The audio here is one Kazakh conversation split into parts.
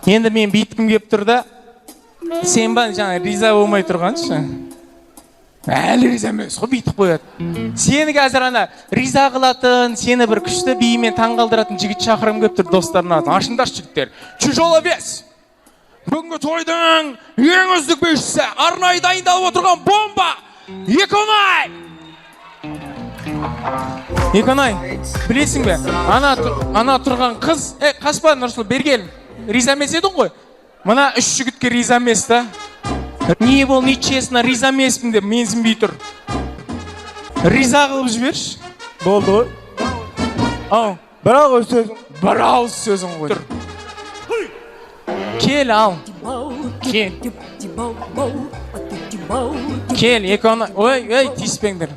Енді мен бейткім кеп тұр да, сен ба жаңа риза болмай тұрғаншы. Әлі риза емес, ғой бейтіп қояды. Сені қазір ана риза қылатын, сені бір күшті биімен таңғалдыратын жігіт шақырым кеп тұр достарына. Ашындаршы жігіттер. Чужола бес. Бүгінгі тойдың ең үздік бейшісі, арнайы дайындалып отырған бомба Еконай! Еконай, білесің бе? Ана тұрған қыз, қашпа Нұрсұлу, бергел. Риза емес едің ғой? Мына үш жігітке риза емес та. Не бол, не честно, риза емеспін деп менсінбей тұр. Риза қылып жіберші. Болды ғой. Ау, Бір ауыз сөзің. бір ауыз сөзің ғой. Кел, ал. Кел. Кел, Еконай. Ой, тиіспеңдер.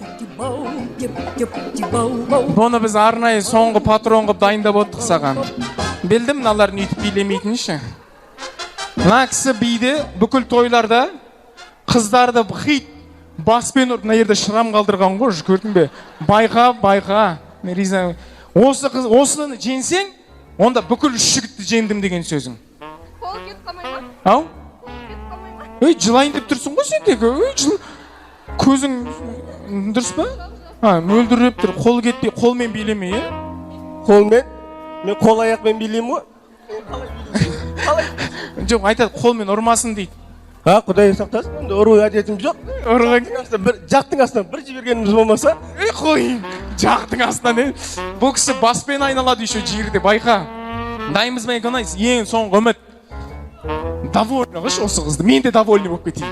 Бұны біз арнайы соңғы патрон қып дайындап оттық саған. Білдім, мыналарын үйтіп билемейтінші. Мына кісі биді бүкіл тойларда қыздарды хит баспен ұрып, мына жерде шырам қалдырған ғой, көрдің бе? Байқа. Риза. Осыны жеңсең, онда бүкіл үш жігітті жеңдім деген сөзің. Қол кетіп қалмай ма? Ау? Қол кетіп қалмай ма? Жылайын деп тұрсың ғой сендегі. Көзің дұрыс па? Мөлдіріп тұр, қол кетпей, қолмен билеме, е? Қолмен? Мен қол аяқпен билеймін ғой. Жоқ, айтады, қолмен ұрмасын дейді. Құдай сақтасын, ұру әдетім жоқ. Жақтың астынан бір жібергеніміз болмаса. Қойын, жақтың астынан, бұл кісі баспен айналады еще жерде, байқа. Дайымыз ба Еконай, ең соңғы үміт. Довольны ғыш осы қызды, мен де довольны болып кетейін.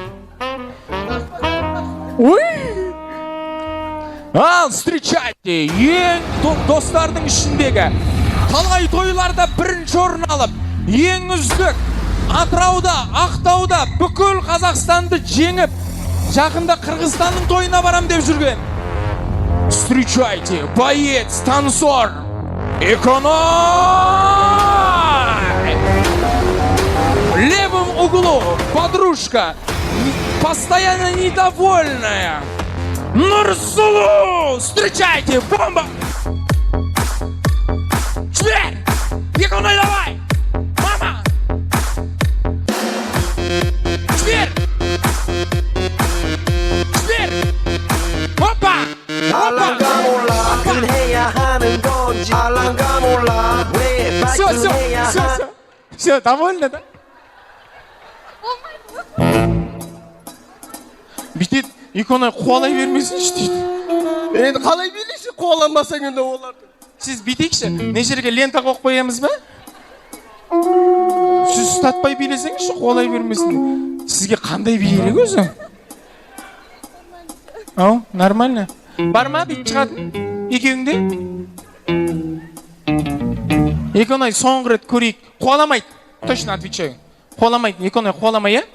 Ал, встречайте, ең достардың ішіндегі талай тойларда бірінші орын алып, ең үздік Атырауда, Ақтауда бүкіл Қазақстанды жеңіп, жақында Қырғызстанның тойына барам деп жүрген. Встречайте, боец, танцор, Еконай! В левом углу подружка, постоянно недовольная. Нұрсұлу! Встречайте, бомба! Швер! Еконай, давай! Мама! Швер! Швер! Опа! 알랑가 몰라 화끈해야 하는 건지 알랑가 몰라 왜 화끈해야 하는 Все, довольно, да? Бүйтеді, Еконай қуалай бермесінші дейді. Енді қалай билейсің, қуаланбасаң енді оларды. Сіз бүйтейікші, не жерге лента қойып қоямыз ба? Сіз ұстатпай билесеңізші, қуалай бермесін. Сізге қандай би керек өзі? Ау, нормально. Бар ма бүйтіп шығатын? Екеуіңде? Еконай, соңғы рет көрейік. Қуаламайды. Точно отвечаю. Қуаламайды. Еконай, қуаламай, е?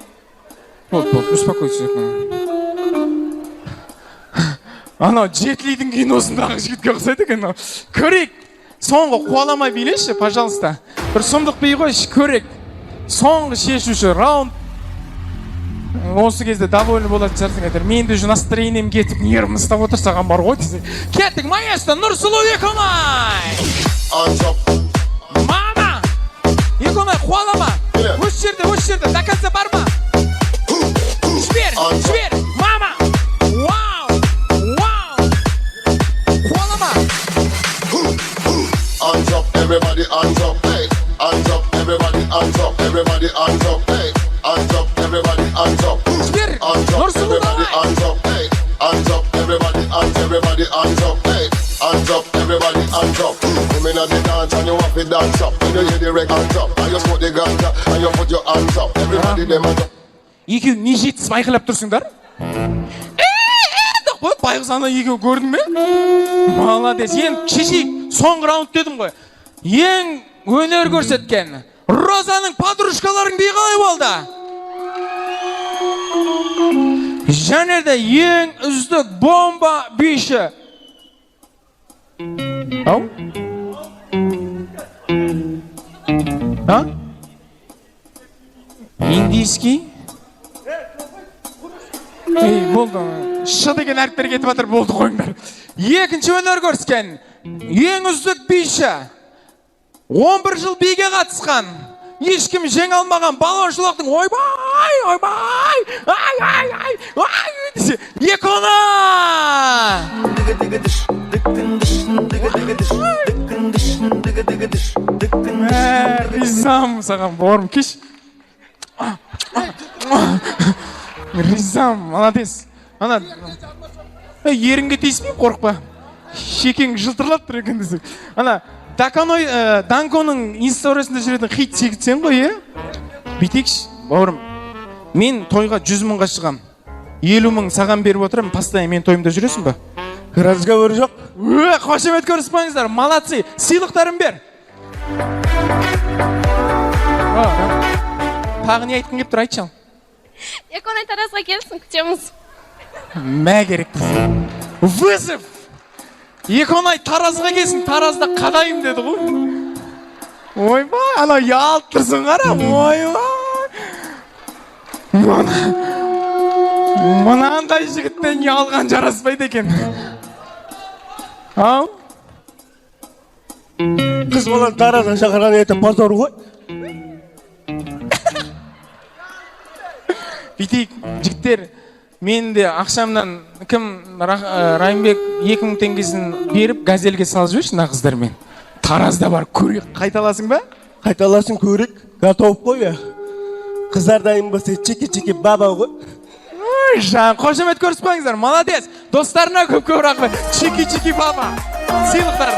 Вот, успокойся. Ана Жетлидің киносындағы жігітке ұқсайды екен. Көрейік. Соңғы қуаламай билеші, пожалуйста. Бір сұмдық бей қойшы, көрейік. Соңғы шешуші раунд. Осы кезде довольны болатын шығарсың әйтер. Мен де настроением кетіп, нервім ұстап отырсаған бар ғой десе. Кеттік, маэстро, Нұрсұлу Еконай! Мама! Еконай, қуалама! Осы жерде, до конца барма! Жібер! Мама! Вау! Қуалама! Hands up, everybody hands up, hey. Hands up, everybody hands up, everybody hands up, hey. Hands up, everybody hands up. Жібер! Hands up, Нұрсұлу everybody давай! hands up, hey. Hands up, everybody hands up, hey. Hands up, everybody hands up. Come in at the dance and you have to dance up. When you hear the reggae, hands up. And you smoke the ganja and you put your hands up. Everybody them hands up. Екеуің не жетсіз байқылап тұрсыңдар? Қойып, байғыз ана екеу көрдің бе? Молодец, ең шешейік, соңғы раунд дедім ғой. Ең өнер көрсеткен Розаның подружкаларың бей қалай болды? Және де ең үздік бомба биші. Ау? Индийский? Болды. Шы деген әріптер кетіп атыр, болды қойыңдар. Екінші өнер көрсеткен ең үздік биші. 11 жыл биге қатысқан. ешкім жеңе алмаған балуан шолақтың ойбай ойбай ай десе екі оңай. Ризам саған бауырым, кеш. Ризам, молодец. Ана ерінге тиіспей, қорықпа. Шекең жылтырлап тұр екен десек. Ана Данконың инстаурасында жүретін хит жігіт сен ғой, бүйтекші, бауырым. Мен тойға 100 мыңға шығам. 50 мың саған беріп отырам, постоянно мен тойымда жүресің ба? Разговор жоқ. Қошемет көрсетпеңіздер, молодцы. Сыйлықтарын бер. Тағы не айтқың келіп тұр, айтшы ал. Еконай таразға келсін, күтеміз. Мә керек. Вызов. Еконай таразға келсін, таразда қадайым деді ғой. Ойбай, ана ялып тұрсың қара. Ойбай. Мынандай жігіттен ялған жараспайды екен. Ау? Қыз баланы таразға шақырған еті позор ғой. Бүйтейік, жігіттер, мен де ақшамнан Райымбек 2000 теңгесін беріп газельге салып жіберші мына қыздармен. Таразда бар, көрек. Қайталасың ба? Қайталасын көрек. Готов қой я. Қыздар дайын болса чеки-чеки баба ғой. Жан, қошемет көрсетпеңіздер, молодец. Достарына көп рахмет. Чеки-чеки баба. Сыйлықтарың.